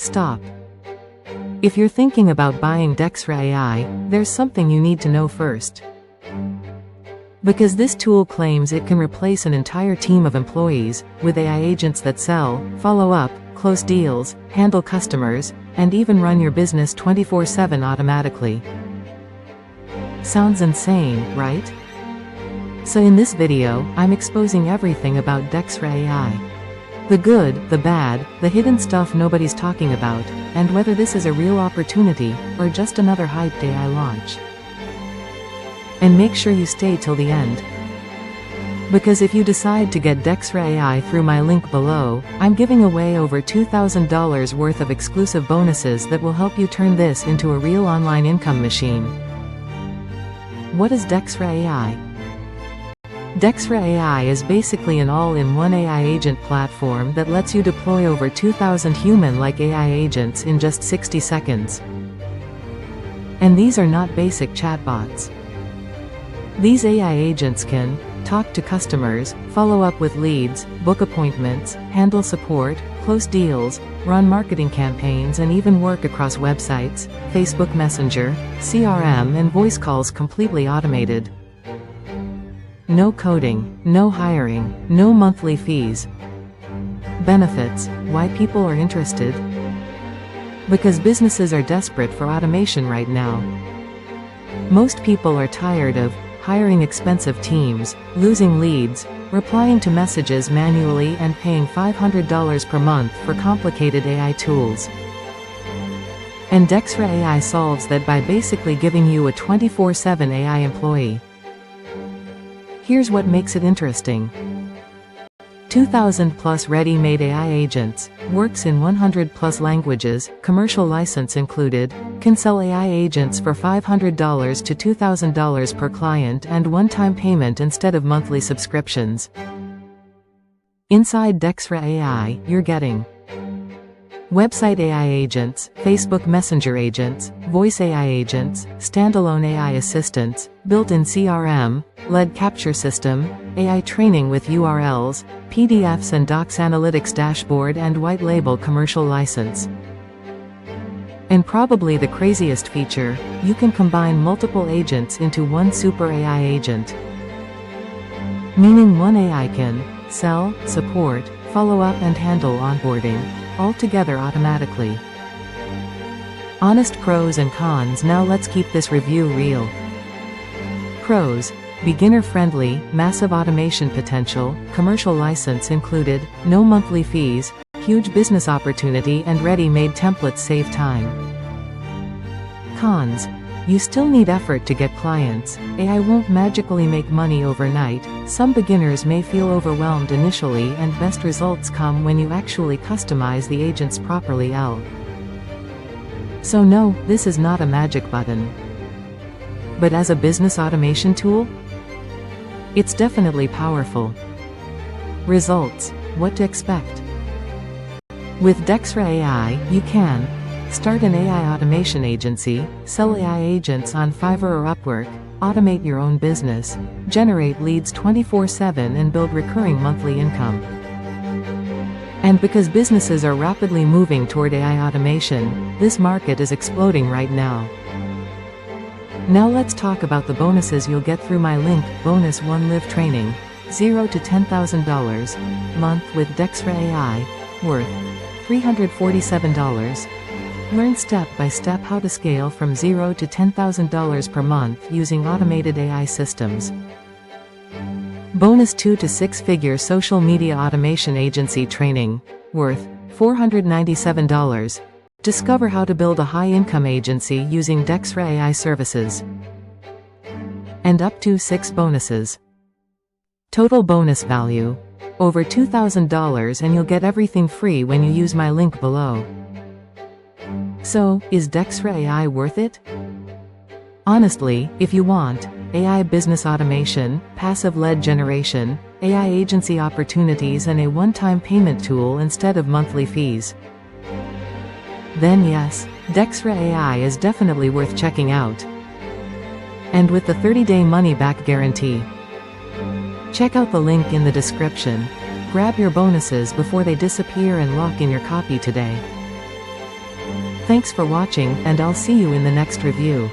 Stop. If you're thinking about buying Dexra AI, there's something you need to know first. Because this tool claims it can replace an entire team of employees, with AI agents that sell, follow up, close deals, handle customers, and even run your business 24/7 automatically. Sounds insane, right? So in this video, I'm exposing everything about Dexra AI. The good, the bad, the hidden stuff nobody's talking about, and whether this is a real opportunity, or just another hyped AI launch. And make sure you stay till the end. Because if you decide to get Dexra AI through my link below, I'm giving away over $2,000 worth of exclusive bonuses that will help you turn this into a real online income machine. What is Dexra AI? Dexra AI is basically an all-in-one AI agent platform that lets you deploy over 2,000 human-like AI agents in just 60 seconds. And these are not basic chatbots. These AI agents can talk to customers, follow up with leads, book appointments, handle support, close deals, run marketing campaigns, and even work across websites, Facebook Messenger, CRM, and voice calls completely automated. No coding, no hiring, no monthly fees. Benefits: why people are interested? Because businesses are desperate for automation right now. Most people are tired of hiring expensive teams, losing leads, replying to messages manually, and paying $500 per month for complicated AI tools. And Dexra AI solves that by basically giving you a 24/7 AI employee. Here's what makes it interesting. 2,000 plus ready-made AI agents, works in 100 plus languages, commercial license included, can sell AI agents for $500 to $2,000 per client and one-time payment instead of monthly subscriptions. Inside Dexra AI, you're getting website AI agents, Facebook Messenger agents, voice AI agents, standalone AI assistants, built-in CRM, lead capture system, AI training with URLs, PDFs and Docs analytics dashboard, and white label commercial license. And probably the craziest feature, you can combine multiple agents into one super AI agent. Meaning one AI can sell, support, follow up, and handle onboarding, all together automatically. Honest pros and cons. Now let's keep this review real. Pros: beginner-friendly, massive automation potential, commercial license included, no monthly fees, huge business opportunity, and ready-made templates save time. Cons: you still need effort to get clients. AI won't magically make money overnight. Some beginners may feel overwhelmed initially, and best results come when you actually customize the agents properly. So no, this is not a magic button. But as a business automation tool, it's definitely powerful. Results: what to expect? With Dexra AI, you can start an AI automation agency, sell AI agents on Fiverr or Upwork, automate your own business, generate leads 24/7, and build recurring monthly income. And because businesses are rapidly moving toward AI automation, this market is exploding right now. Now let's talk about the bonuses you'll get through my link. Bonus 1: live training, $0 to $10,000 month with Dexra AI, worth $347. Learn step by step how to scale from $0 to $10,000 per month using automated AI systems. Bonus 2 to 6-figure social media automation agency training, worth $497. Discover how to build a high-income agency using Dexra AI services. And up to 6 bonuses. Total bonus value: over $2,000, and you'll get everything free when you use my link below. So, is Dexra AI worth it? Honestly, if you want AI business automation, passive lead generation, AI agency opportunities, and a one-time payment tool instead of monthly fees, then yes, Dexra AI is definitely worth checking out. And with the 30-day money-back guarantee. Check out the link in the description. Grab your bonuses before they disappear and lock in your copy today. Thanks for watching, and I'll see you in the next review.